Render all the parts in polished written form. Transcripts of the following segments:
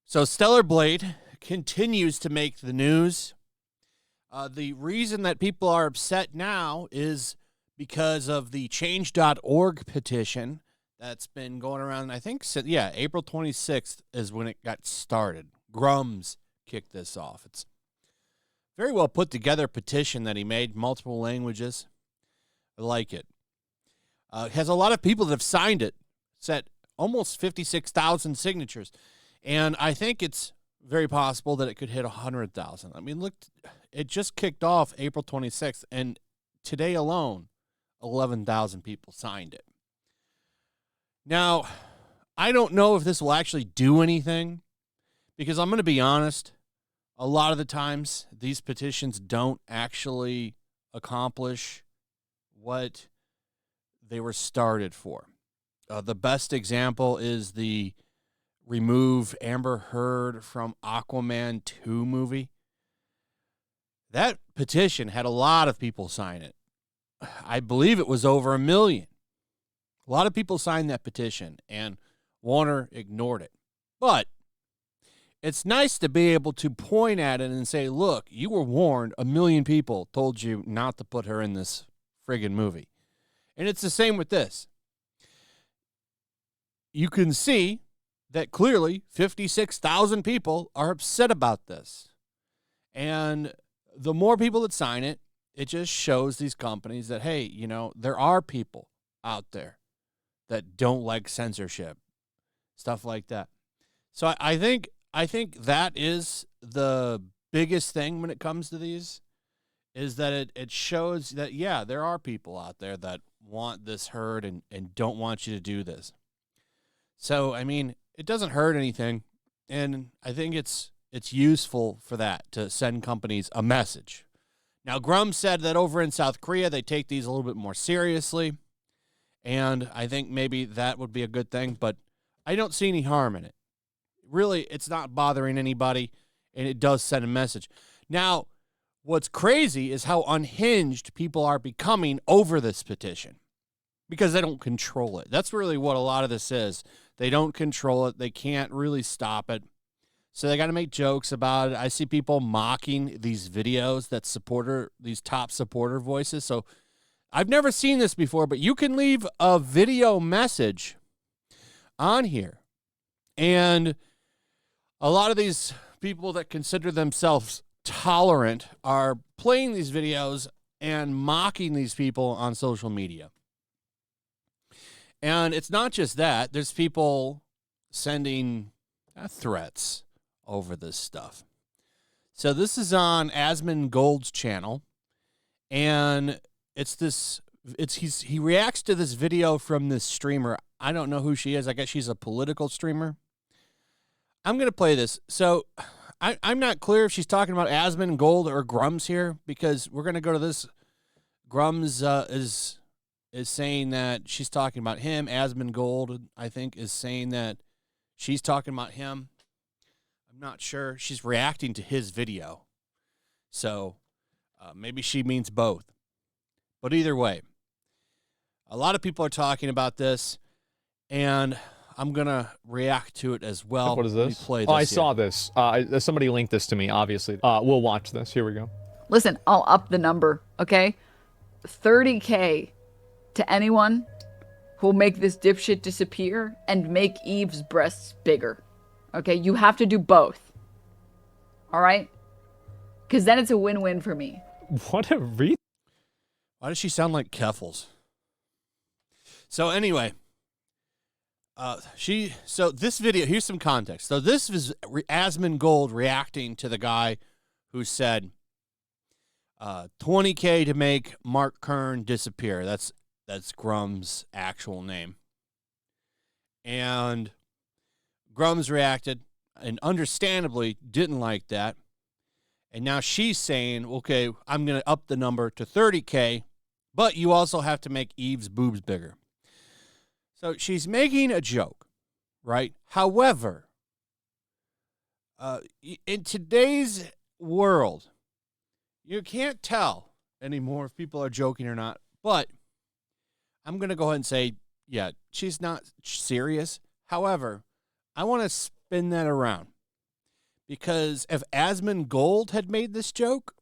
So Stellar Blade continues to make the news. The reason that people are upset now is because of the change.org petition that's been going around, I think, April 26th is when it got started. Grums kicked this off. It's a very well put together petition that he made, multiple languages. I like it. It has a lot of people that have signed it. It's at almost 56,000 signatures. And I think it's very possible that it could hit 100,000. I mean, look, it just kicked off April 26th, and today alone, 11,000 people signed it. Now, I don't know if this will actually do anything, because I'm going to be honest, a lot of the times these petitions don't actually accomplish what they were started for. The best example is the remove Amber Heard from Aquaman 2 movie. That petition had a lot of people sign it. I believe it was over 1 million. A lot of people signed that petition, and Warner ignored it. But it's nice to be able to point at it and say, look, you were warned. 1 million people told you not to put her in this friggin' movie. And it's the same with this. You can see that clearly 56,000 people are upset about this. And the more people that sign it, it just shows these companies that, hey, you know, there are people out there that don't like censorship, stuff like that. So I think that is the biggest thing when it comes to these, is that it shows that, yeah, there are people out there that want this heard and don't want you to do this. So, I mean, it doesn't hurt anything, and I think it's useful for that, to send companies a message. Now, Grum said that over in South Korea, they take these a little bit more seriously, and I think maybe that would be a good thing, but I don't see any harm in it. Really, it's not bothering anybody, and it does send a message. Now, what's crazy is how unhinged people are becoming over this petition, because they don't control it. That's really what a lot of this is. They don't control it. They can't really stop it. So they got to make jokes about it. I see people mocking these videos that these top supporter voices. So I've never seen this before, but you can leave a video message on here. And a lot of these people that consider themselves tolerant are playing these videos and mocking these people on social media. And it's not just that. There's people sending threats over this stuff. So this is on Asmongold's channel, and he reacts to this video from this streamer. I don't know who she is. I guess she's a political streamer. I'm going to play this. So I'm not clear if she's talking about Asmongold or Grums here, because we're going to go to this. Grums is saying that she's talking about him. Asmongold, I think, is saying that she's talking about him. I'm not sure. She's reacting to his video. So maybe she means both. But either way, a lot of people are talking about this, and I'm going to react to it as well. What is this? I saw this. Somebody linked this to me, obviously. We'll watch this. Here we go. Listen, I'll up the number, okay? 30K to anyone who'll make this dipshit disappear and make Eve's breasts bigger. Okay, you have to do both. All right? Because then it's a win-win for me. What a Why does she sound like Keffels? So anyway, so this video, here's some context. So this is Asmongold reacting to the guy who said 20K to make Mark Kern disappear. That's Grum's actual name. And Grums reacted and understandably didn't like that. And now she's saying, okay, I'm going to up the number to 30K, but you also have to make Eve's boobs bigger. So she's making a joke, right? However, in today's world, you can't tell anymore if people are joking or not. But I'm going to go ahead and say, yeah, she's not serious. However, I want to spin that around. Because if Asmongold had made this joke,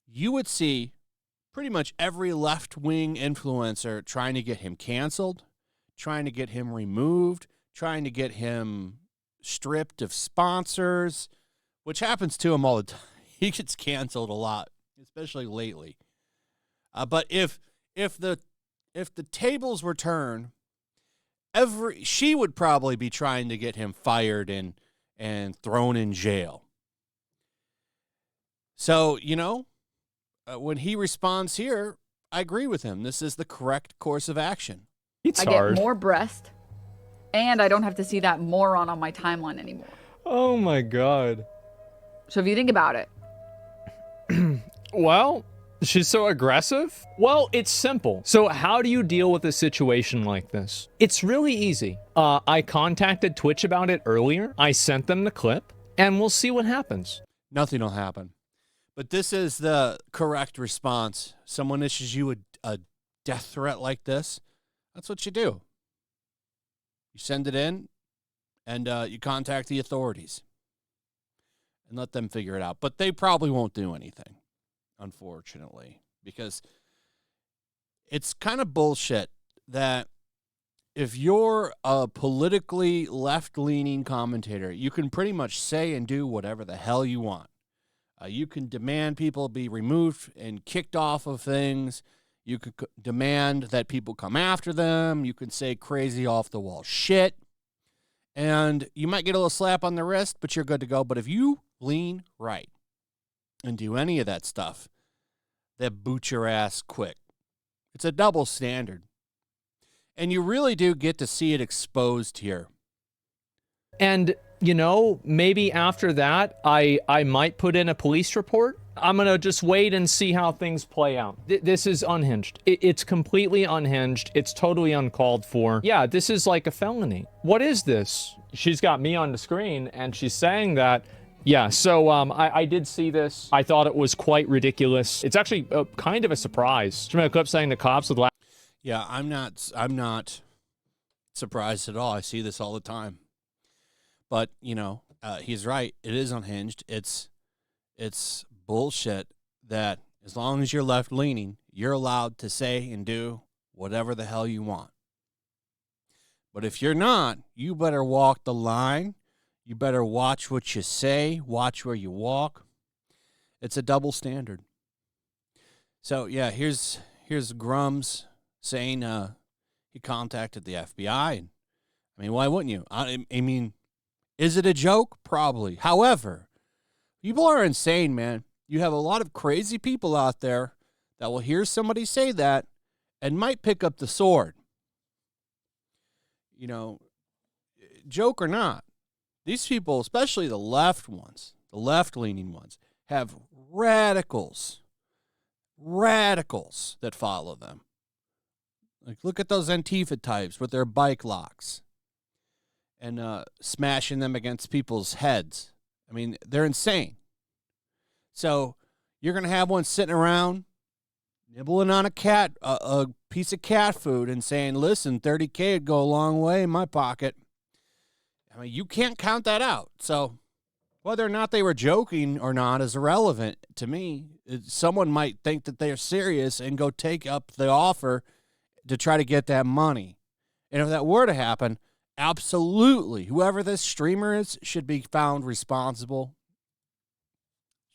you would see pretty much every left-wing influencer trying to get him canceled, trying to get him removed, trying to get him stripped of sponsors, which happens to him all the time. He gets canceled a lot, especially lately. But if the tables were turned, she would probably be trying to get him fired and thrown in jail. So, when he responds here, I agree with him. This is the correct course of action. It's I hard. get more breast, and I don't have to see that moron on my timeline anymore. Oh my god. So if you think about it. Well, she's so aggressive? Well, it's simple. So how do you deal with a situation like this? It's really easy. I contacted Twitch about it earlier. I sent them the clip, and we'll see what happens. Nothing will happen. But this is the correct response. Someone issues you a death threat like this. That's what you do. You send it in, and you contact the authorities and let them figure it out. But they probably won't do anything, unfortunately, because it's kind of bullshit that if you're a politically left-leaning commentator, you can pretty much say and do whatever the hell you want. You can demand people be removed and kicked off of things. You could demand that people come after them. You can say crazy off-the-wall shit. And you might get a little slap on the wrist, but you're good to go. But if you lean right and do any of that stuff, they boot your ass quick. It's a double standard. And you really do get to see it exposed here. And, maybe after that, I might put in a police report. I'm going to just wait and see how things play out. This is unhinged. It's completely unhinged. It's totally uncalled for. Yeah, this is like a felony. What is this? She's got me on the screen, and she's saying that. Yeah, so I did see this. I thought it was quite ridiculous. It's actually kind of a surprise. She made a clip saying the cops would laugh. Yeah, I'm not surprised at all. I see this all the time. But, he's right. It is unhinged. It's bullshit that as long as you're left-leaning, you're allowed to say and do whatever the hell you want. But if you're not, you better walk the line. You better watch what you say, watch where you walk. It's a double standard. So, yeah, here's Grums saying he contacted the FBI. And, why wouldn't you? I mean, is it a joke? Probably. However, people are insane, man. You have a lot of crazy people out there that will hear somebody say that and might pick up the sword. Joke or not, these people, especially the left ones, the left-leaning ones, have radicals that follow them. Like, look at those Antifa types with their bike locks and smashing them against people's heads. I mean, they're insane. So you're going to have one sitting around nibbling on a piece of cat food and saying, listen, 30K would go a long way in my pocket. I mean, you can't count that out. So whether or not they were joking or not is irrelevant to me. Someone might think that they're serious and go take up the offer to try to get that money. And if that were to happen, absolutely, whoever this streamer is should be found responsible.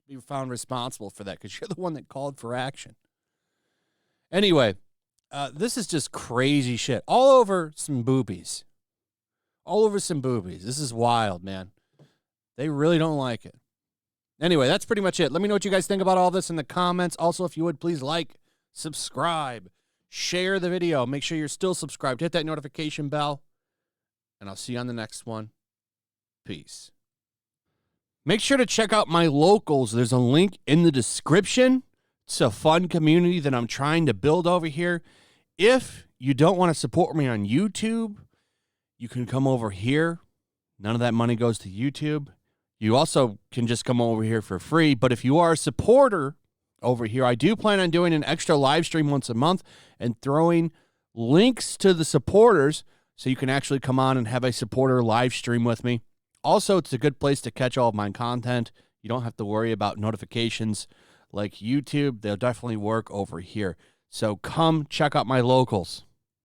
Should be found responsible for that because you're the one that called for action. Anyway, this is just crazy shit. All over some boobies. This is wild, man. They really don't like it. Anyway, that's pretty much it. Let me know what you guys think about all this in the comments. Also, if you would, please like, subscribe, share the video. Make sure you're still subscribed. Hit that notification bell. And I'll see you on the next one. Peace. Make sure to check out my locals. There's a link in the description. It's a fun community that I'm trying to build over here. If you don't want to support me on YouTube, you can come over here. None of that money goes to YouTube. You also can just come over here for free. But if you are a supporter over here. I do plan on doing an extra live stream once a month and throwing links to the supporters so you can actually come on and have a supporter live stream with me. Also, it's a good place to catch all of my content. You don't have to worry about notifications like YouTube. They'll definitely work over here. So come check out my locals.